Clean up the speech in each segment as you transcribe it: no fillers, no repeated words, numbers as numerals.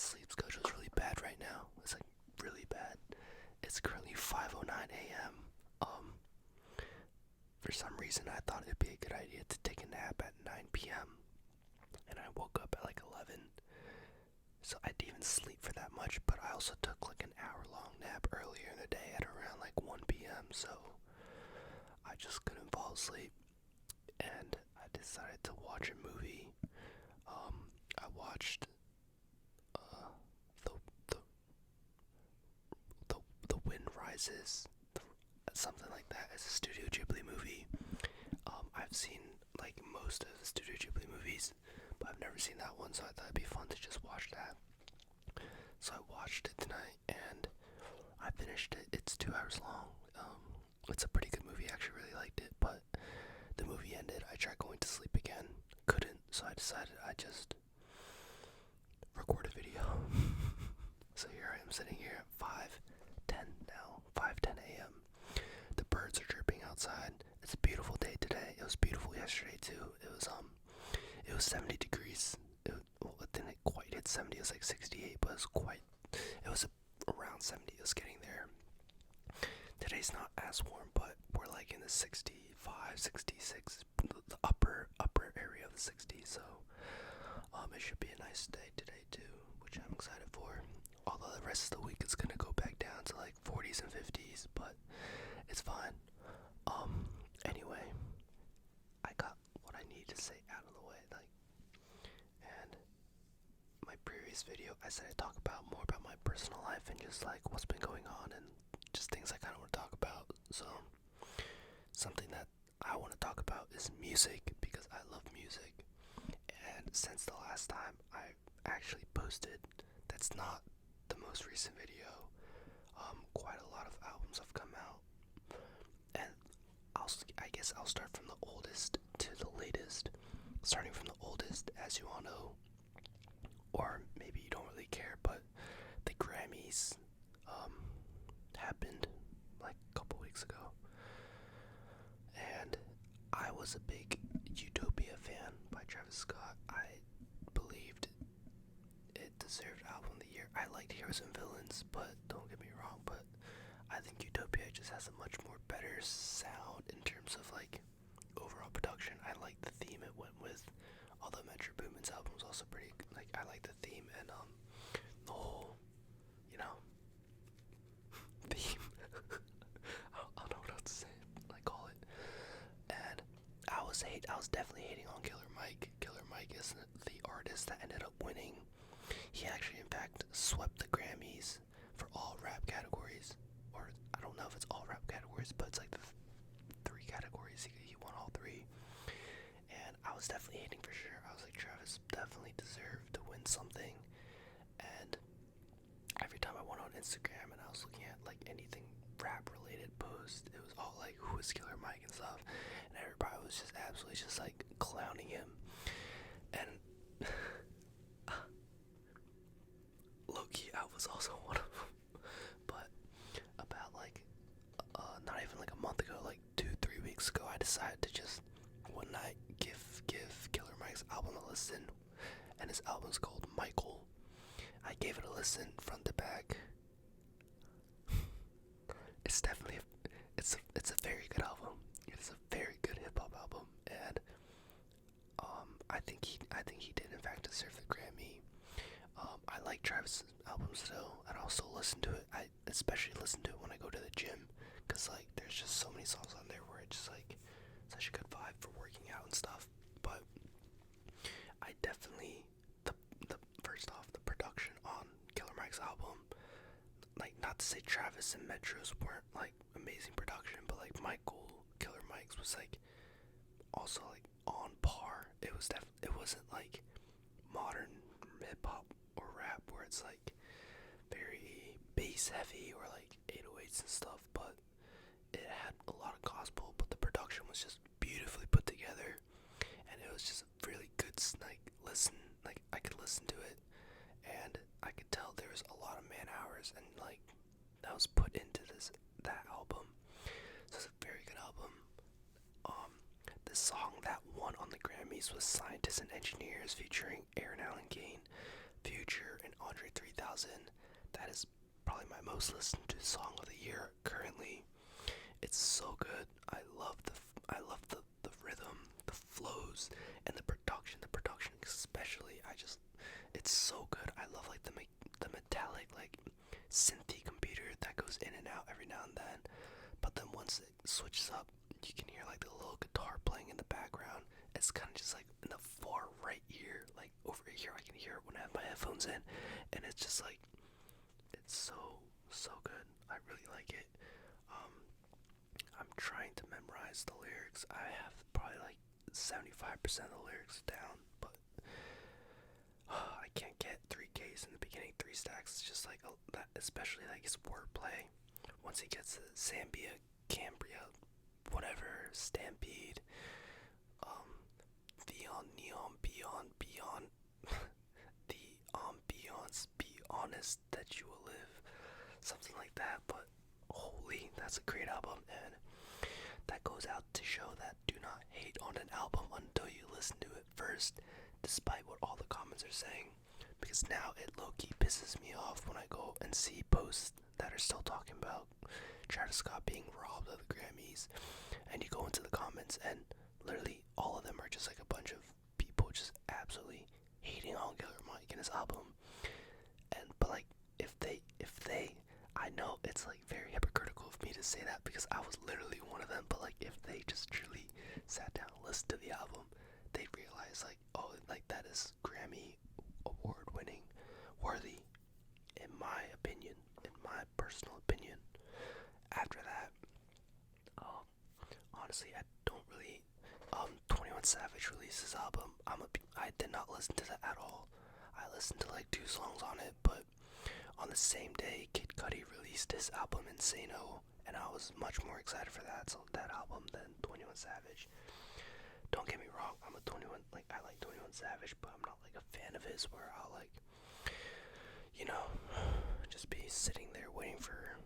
sleep schedule is really bad right now. It's like really bad. It's currently 5:09 a.m. For some reason I thought it'd be a good idea to take a nap at 9 p.m. and I woke up at like 11. So I didn't even sleep for that much, but I also took like an hour-long nap earlier in the day at around like 1 p.m. So I just couldn't fall asleep, and I decided to watch a movie. I watched the the the Wind Rises, something like that. It's a Studio Ghibli movie. I've seen like most of the Studio Ghibli movies, but I've never seen that one, so I thought it'd be fun to just watch that. So I watched it tonight, and I finished it. It's 2 hours long. It's a pretty good movie. I actually really liked it, but the movie ended. I tried going to sleep again, couldn't, so I decided I just record a video. So here I am sitting here at 5:10 now, 5:10 a.m. The birds are chirping outside. It's a beautiful day today. It was beautiful yesterday too. It was 70 degrees. It didn't quite hit 70. It was like 68, but it was around 70. It was getting there. Today's not as warm, but we're like in the 65, 66, the upper area of the 60s. So it should be a nice day today too, which I'm excited for. Although the rest of the week it's gonna go back down to like 40s and 50s, but it's fine. Anyway, I got what I need to say out of the way, and my previous video, I said I'd talk about more about my personal life and just like what's been going on and just things I kind of want to talk about. So, something that I want to talk about is music, because I love music. And since the last time I actually posted, that's not the most recent video, quite a lot of albums have come out. And I guess I'll start from the oldest to the latest. Starting from the oldest, as you all know, or maybe you don't really care, but the Grammys happened like a couple weeks ago, and I was a big Utopia fan by Travis Scott. I believed it deserved Album of the Year. I liked Heroes and Villains, but don't get me wrong, but I think Utopia just has a much more better sound in terms of like overall production. I like the theme it went with, although Metro Boomin's album was also pretty, like, I like the theme and the whole, theme. I don't know what else to say, call it. And I was definitely hating on Killer Mike. Killer Mike is the artist that ended up winning. He actually, in fact, swept the Grammys for all rap categories, or I don't know if it's all rap categories, but it's like the three categories. He won all three, and I was definitely hating for sure. I was like, Travis definitely deserved to win something. And every time I went on Instagram and I was looking at like anything rap related post, it was all like, who is Killer Mike and stuff, and everybody was just absolutely just like clowning him. And low-key, I was also one of them. But about like not even like a month ago, like 2-3 weeks ago, I decided to just one night give Killer Mike's album a listen, and his album's called Michael. I gave it a listen front to back. It's definitely it's a very good album. It's a very good hip hop album, and I think he did in fact deserve the Grammy. I like Travis' albums still, and I also listen to it. I especially listen to it when I go to the gym, cause like there's just so many songs on there where it's just like such a good vibe for working out and stuff. But I definitely the first off, the production on Killer Mike's album, like, not to say Travis and Metro's weren't like amazing production, but like Killer Mike's was like also like on par. It wasn't like modern hip hop or rap where it's like very bass heavy or like 808s and stuff, but it had a lot of gospel, but the production was just beautifully put together, and it was just really good, like, listen, like I could listen to it, and I could tell there was a lot of man hours and like that was put into that album. So it's a very good album. The song that won on the Grammys was Scientists and Engineers featuring Aaron Allen Kane, Future, and Andre 3000. That is probably my most listened to song of the year currently. It's so good. I love the rhythm, the flows, and the production. The production especially, it's so good. I love like the metallic like synthy computer that goes in and out every now and then. But then once it switches up, you can hear like the little guitar playing in the background. It's kind of just like in the far right ear, like over here I can hear it when I have my headphones in, and it's just like, it's so good. I really like it. I'm trying to memorize the lyrics. I have probably like 75% of the lyrics down, but I can't get 3Ks in the beginning, 3 stacks. It's just like that, especially like his wordplay. Once he gets to Zambia, Cambria, whatever, Stampede, Beyond Neon, Beyond, the ambiance, be honest that you will live, something like that. But holy, that's a great album, and that goes out to show that do not hate on an album until you listen to it first, despite what all the comments are saying, because now it low-key pisses me off when I go and see posts that are still talking about Travis Scott being robbed of the Grammys, and you go into the comments and literally all of them are just like a bunch of people just absolutely hating on Killer Mike and his album. But like if they I know it's like very hypocritical of me to say that because I was literally one of them, but like if they just truly sat down and listened to the album, they'd realize like, oh, like that is Grammy award winning worthy, in my opinion, in my personal opinion. After that, honestly, I don't really 21 Savage released his album. I did not listen to that at all. I listened to like 2 songs on it, but on the same day, Kid Cudi released his album Insano, and I was much more excited for that album than 21 Savage. Don't get me wrong, I like 21 Savage, but I'm not like a fan of his where I'll like, just be sitting there waiting for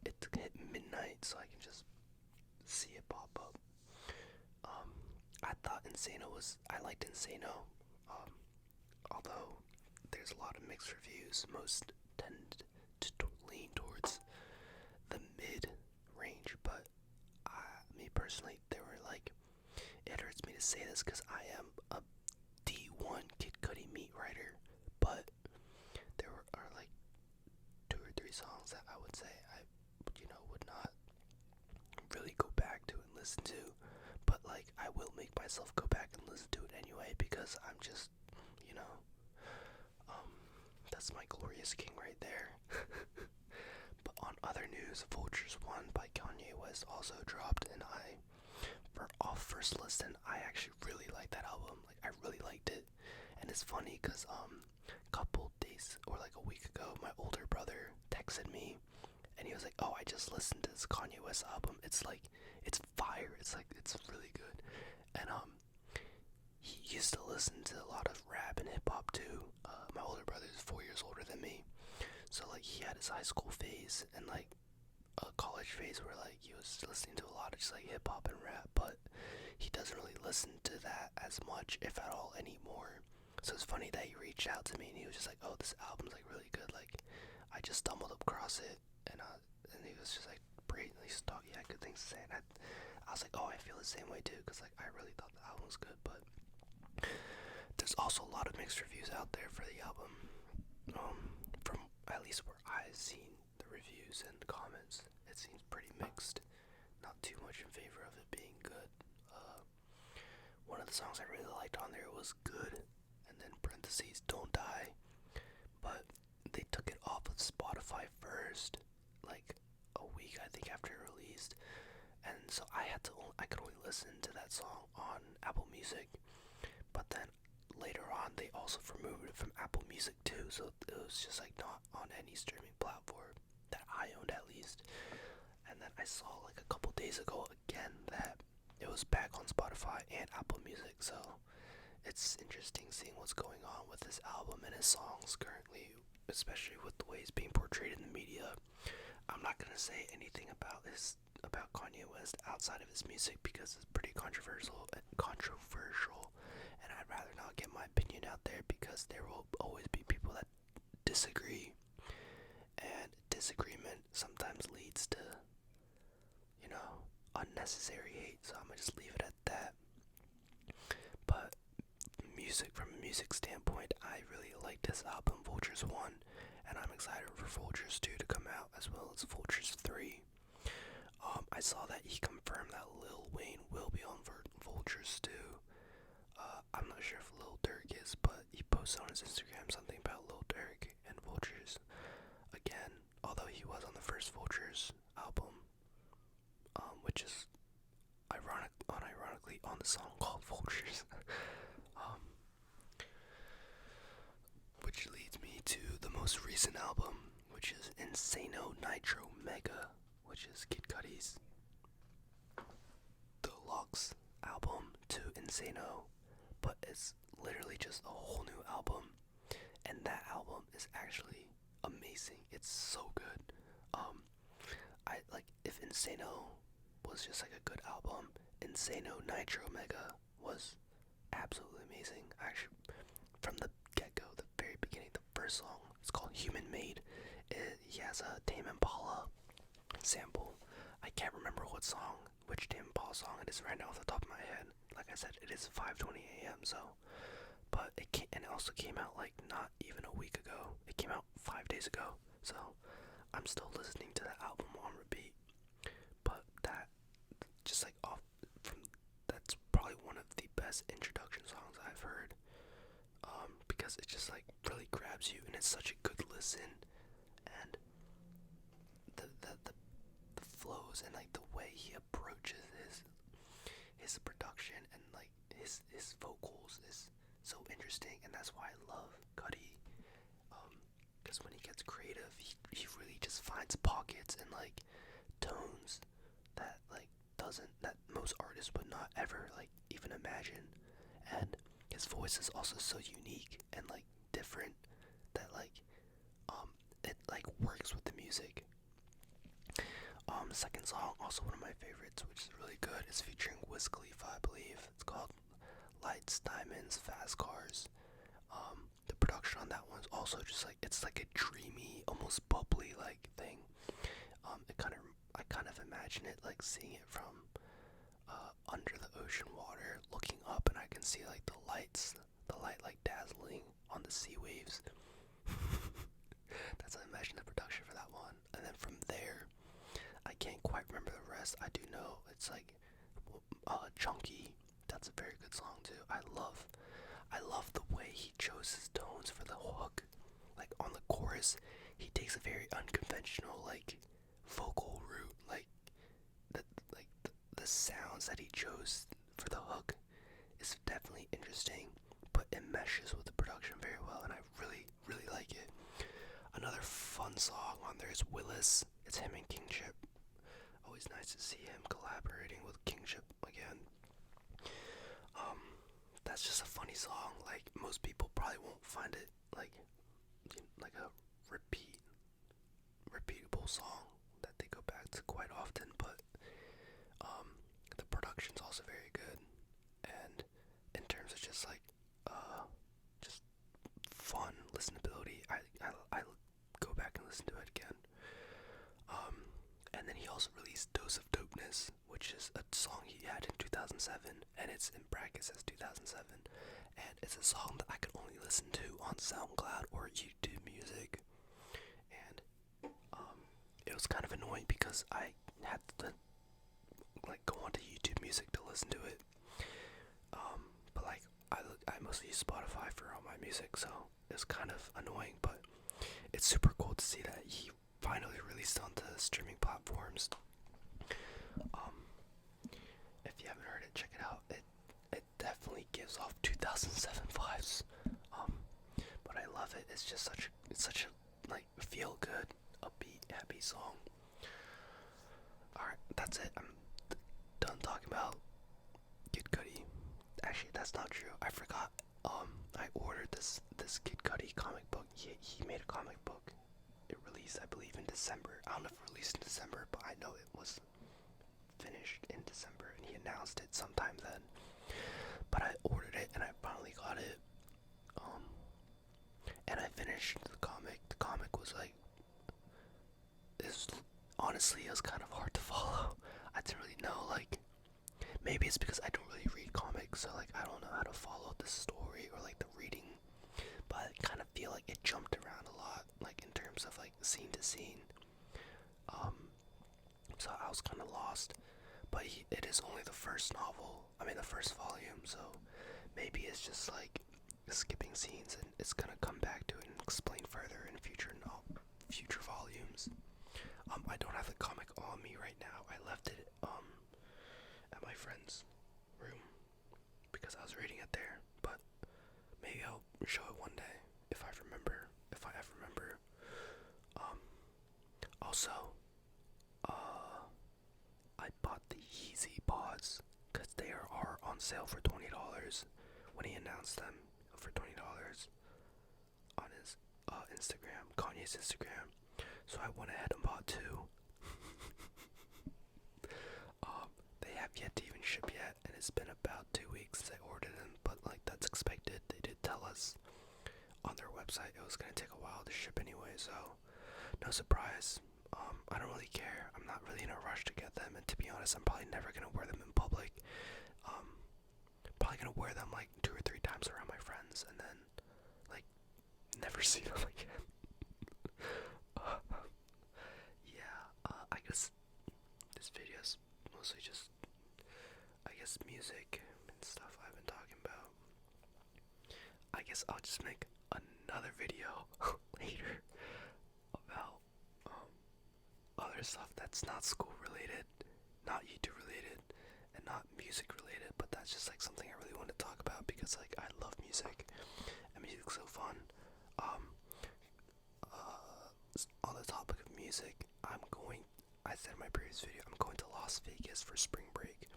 it to hit midnight so I can just see it pop up. I liked Insano, although there's a lot of mixed reviews. Most tend to lean towards the mid range, but me personally, it hurts me to say this because I am a D1 Kid Cudi meat writer, but there are like 2 or 3 songs that I would say I would not really go back to and listen to, but like I will make myself go back and listen to it anyway because I'm just, that's my glorious king right there. But on other news, Vultures 1 by Kanye West also dropped, and off first listen, I actually really liked that album. Like I really liked it, and it's funny because a couple days or like a week ago, my older brother texted me, and he was like, "Oh, I just listened to this Kanye West album. It's fire. It's really good." And he used to listen to a lot of rap and hip hop too. My older brother is 4 years older than me, so like he had his high school phase and like a college phase where like he was listening to a lot of just like hip hop and rap, but he doesn't really listen to that as much, if at all, anymore. So it's funny that he reached out to me and he was just like, "Oh, this album's like really good. Like I just stumbled across it," and he was just like, "Great." He had good things to say, and I was like, "Oh, I feel the same way too," because like I really thought the album was good, but there's also a lot of mixed reviews out there for the album. From at least where I've seen the reviews and comments, it seems pretty mixed. Not too much in favor of it being good. One of the songs I really liked on there was "Good," and then parentheses "Don't Die," but they took it off of Spotify first, like a week I think after it released, and so I could only listen to that song on Apple Music. But then later on, they also removed it from Apple Music too, so it was just like not on any streaming platform that I owned at least. And then I saw like a couple days ago again that it was back on Spotify and Apple Music, so it's interesting seeing what's going on with this album and his songs currently, especially with the way he's being portrayed in the media. I'm not gonna say anything about Kanye West outside of his music because it's pretty controversial, and I'd rather not get my opinion out there because there will always be people that disagree, and disagreement sometimes leads to, unnecessary hate, so I'm gonna just leave it at that. But from a music standpoint, I really liked his album Vultures 1, and I'm excited for Vultures 2 to come out, as well as Vultures 3. I saw that he confirmed that Lil Wayne will be on Vultures 2. I'm not sure if Lil Durk is, but he posted on his Instagram something about Lil Durk and Vultures again, although he was on the first Vultures album, which is unironically on the song called Vultures. Which leads me to the most recent album, which is Insano Nitro Mega, which is Kid Cudi's deluxe album to Insano, but it's literally just a whole new album, and that album is actually amazing. It's so good. If Insano was just like a good album, Insano Nitro Mega was absolutely amazing. Actually, from the get-go, the very beginning, the first song, it's called Human Made. He has a Tame Impala sample. I can't remember which Tame Impala song it is right now off the top of my head. Like I said, it is 5:20 a.m. But it also came out like not even a week ago. It came out 5 days ago. So I'm still listening to that album on repeat. But that's probably one of the best introduction songs I've heard. Because it just like really grabs you, and it's such a good listen, and the flows and like the way he approaches his production and like his vocals is so interesting, and that's why I love Cudi. Because when he gets creative, he really just finds pockets and like tones that most artists would not ever like even imagine, and his voice is also so unique and like different that it like works with the music. The second song, also one of my favorites, which is really good, is featuring Wiz Khalifa, I believe. It's called Lights, Diamonds, Fast Cars. The production on that one's also just like, it's like a dreamy, almost bubbly like thing. I kind of imagine it like seeing it from under the ocean water, looking up, and I can see like the light like dazzling on the sea waves. That's how I imagine the production for that one. And then from there, I can't quite remember the rest. I do know it's like Chunky. That's a very good song too. I love the way he chose his tones for the hook. Like on the chorus, he takes a very unconventional like vocal route. The sounds that he chose for the hook is definitely interesting, but it meshes with the production very well, and I really, really like it. Another fun song on there is Willis. It's him and Kingship. Always nice to see him collaborating with Kingship again. That's just a funny song. Like, most people probably won't find it like a repeatable song that they go back to quite often, but the production's also very good, and in terms of just like just fun listenability, I go back and listen to it again. And then he also released Dose of Dopeness, which is a song he had in 2007, and it's in brackets as 2007, and it's a song that I could only listen to on SoundCloud or YouTube Music, and it was kind of annoying because I had to like go onto YouTube Music to listen to it, but like I mostly use Spotify for all my music, so it's kind of annoying, but it's super cool to see that he finally released onto streaming platforms. If you haven't heard it, check it out. It definitely gives off 2007 vibes. But I love it. It's just such a like feel good, upbeat, happy song. Alright, that's it. I'm done talking about Kid Cudi. Actually, that's not true. I forgot. I ordered this Kid Cudi comic book. He made a comic book. It released, I believe, in December. I don't know if it released in December, but I know it was finished in December, and he announced it sometime then. But I ordered it, and I finally got it. And I finished the comic. was like, it's honestly, it was kind of hard to follow. I didn't really know, like, maybe it's because I don't really read comics, so like I don't know how to follow the story or like the reading, but I kind of feel like it jumped around a lot, like in terms of like scene to scene. So I was kind of lost, but it is only the first novel, I mean the first volume, so maybe it's just like skipping scenes and it's gonna come back to it and explain further in future volumes. I don't have the comic on me right now. I left it at my friend's room because I was reading it there, but maybe I'll show it one day if I remember, if I ever remember. Also, I bought the Yeezy pods because they are on sale for $20 when he announced them for $20 on his Instagram, Kanye's Instagram. So I went ahead and bought two. They have yet to even ship yet, and it's been about 2 weeks since I ordered them, but like that's expected. They did tell us on their website it was gonna take a while to ship anyway, so no surprise. I don't really care. I'm not really in a rush to get them, and to be honest, I'm probably never gonna wear them in public. Probably gonna wear them like 2 or 3 times around my friends, and then like never see them again. I guess this video's mostly just, I guess, music and stuff I've been talking about. I guess I'll just make another video later about other stuff that's not school related, not YouTube related, and not music related, but that's just like something I really want to talk about because like I love music and music's so fun. On the topic of music, I said in my previous video, I'm going to Las Vegas for spring break,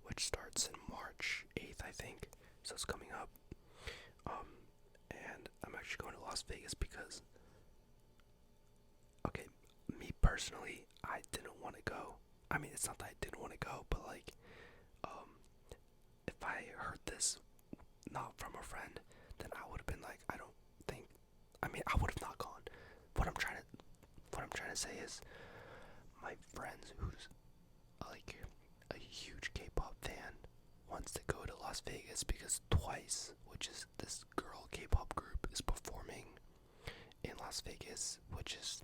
which starts in March 8th, I think, so it's coming up. And I'm actually going to Las Vegas because, okay, me personally, I didn't want to go. I mean, it's not that I didn't want to go, but like, if I heard this not from a friend, then I would have been like, I would have not gone. What I'm trying to say is, my friends who's like a huge K-pop fan wants to go to Las Vegas because Twice, which is this girl K-pop group, is performing in Las Vegas, which is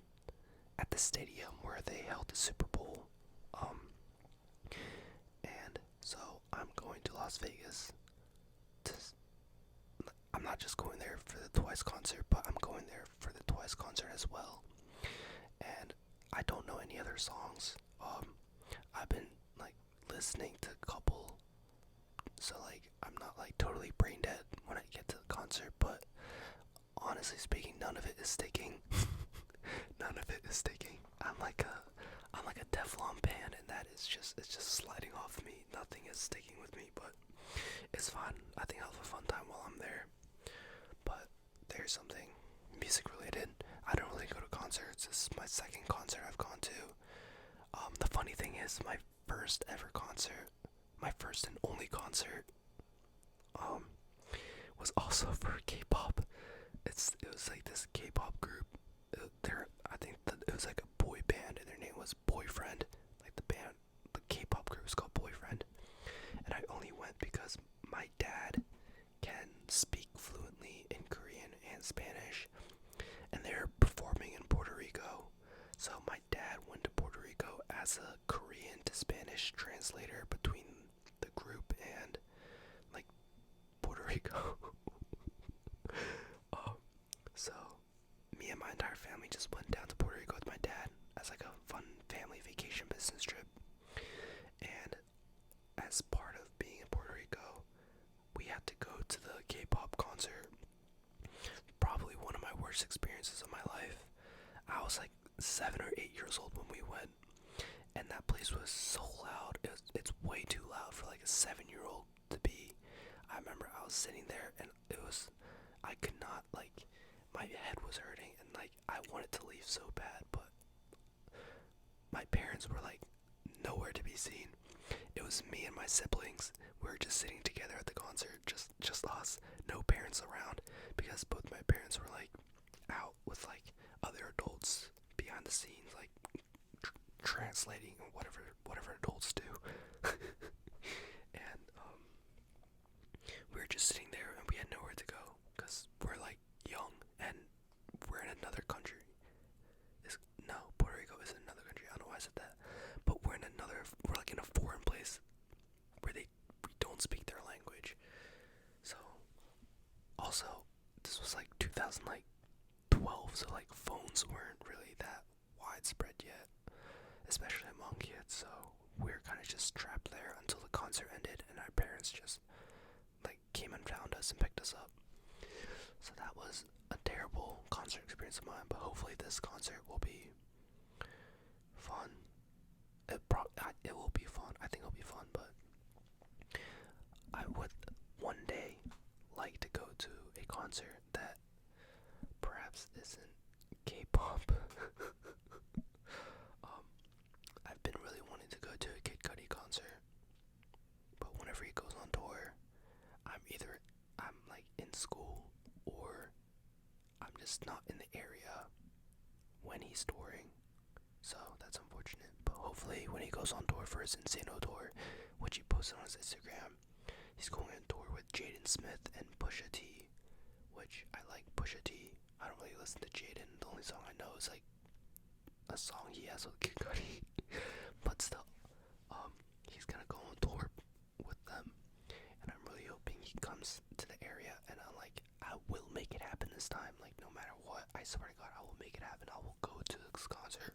at the stadium where they held the Super Bowl. And so I'm going to Las Vegas I'm not just going there for the Twice concert, but I'm going there for the Twice concert as well. And I don't know any other songs. I've been like listening to a couple, so like I'm not like totally brain dead when I get to the concert, but honestly speaking, none of it is sticking. None of it is sticking. I'm like a Teflon pan, and it's just sliding off me. Nothing is sticking with me, but it's fun. I think I'll have a fun time while I'm there. But there's something music related. I don't really go to concerts. This is my second concert I've gone to. The funny thing is, my first ever concert, my first and only concert, was also for K-pop. It was like this K-pop group. I think it was like a boy band, and their name was Boyfriend. Like the K-pop group was called Boyfriend. And I only went because my dad can speak fluently in Korean and Spanish, and they're performing in Puerto Rico. So my dad went to Puerto Rico as a Korean to Spanish translator between the group and like Puerto Rico. So me and my entire family just went down to Puerto Rico with my dad as like a fun family vacation business trip. And as part of being in Puerto Rico, we had to go to the K-pop concert. Probably one of my worst experiences of my life. I was like 7 or 8 years old when we went, and that place was so loud. It's way too loud for like a 7-year-old to be. I remember I was sitting there, and I could not, like, my head was hurting, and like I wanted to leave so bad, but my parents were like nowhere to be seen. It was me and my siblings. We were just sitting together at the concert, just us, no parents around, because both my parents were like out with like other adults behind the scenes, like translating whatever adults do. And we were just sitting there and we had nowhere to go because we're like young and we're in another country. No, Puerto Rico is another country. I don't know why I said that, but we're like in a foreign place where we don't speak their language. So also this was like 2012, so like phones weren't really that widespread yet, especially among kids. So we were kind of just trapped there until the concert ended, and our parents just like came and found us and picked us up. So that was a terrible concert experience of mine, but hopefully this concert will be fun. It will be fun. I think it'll be fun, but I would one day like to go to a concert that perhaps isn't K-pop. I've been really wanting to go to a Kid Cudi concert, but whenever he goes on tour, I'm like in school or I'm just not in the area when he's touring. So that's unfortunate. But hopefully when he goes on tour for his Insano tour, which he posted on his Instagram, he's going on tour with Jaden Smith and Pusha T, which I like Pusha T. I don't really listen to Jaden. The only song I know is like a song he has with Kid Cudi. But still, he's gonna go on tour with them, and I'm really hoping he comes to the area, and I will make it happen this time. Like no matter what, I swear to God, I will make it happen. I will go to this concert.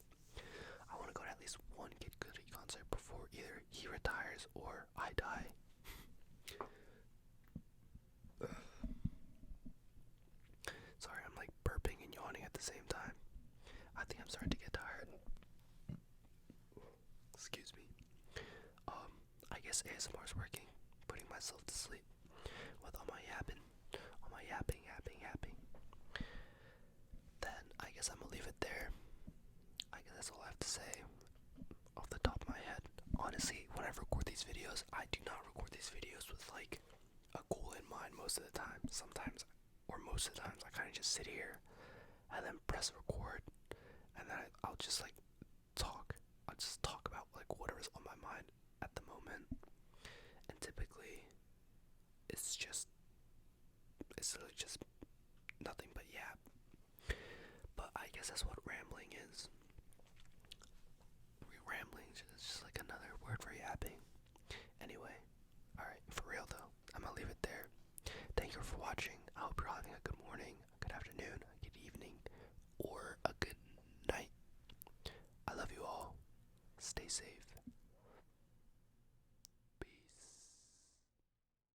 I want to go to at least one Kid Cudi concert before either he retires or I die. Sorry, I'm like burping and yawning at the same time. I think I'm starting to get tired. Excuse me. I guess ASMR is working, putting myself to sleep with all my yapping. Then I guess I'm gonna leave it there. I guess that's all I have to say off the top of my head. Honestly, when I record these videos, I do not record these videos with like a goal in mind most of the time. Sometimes, or most of the times, I kind of just sit here and then press record, and then I'll just like talk. I'll just talk about like whatever's on my mind at the moment. And typically, it's literally just nothing but yap. But I guess that's what rambling is. Rambling is just like another word for yapping. Anyway, alright, for real though, I'm gonna leave it there. Thank you for watching. I hope you're having a good morning, a good afternoon, a good evening, or a good night. I love you all. Stay safe.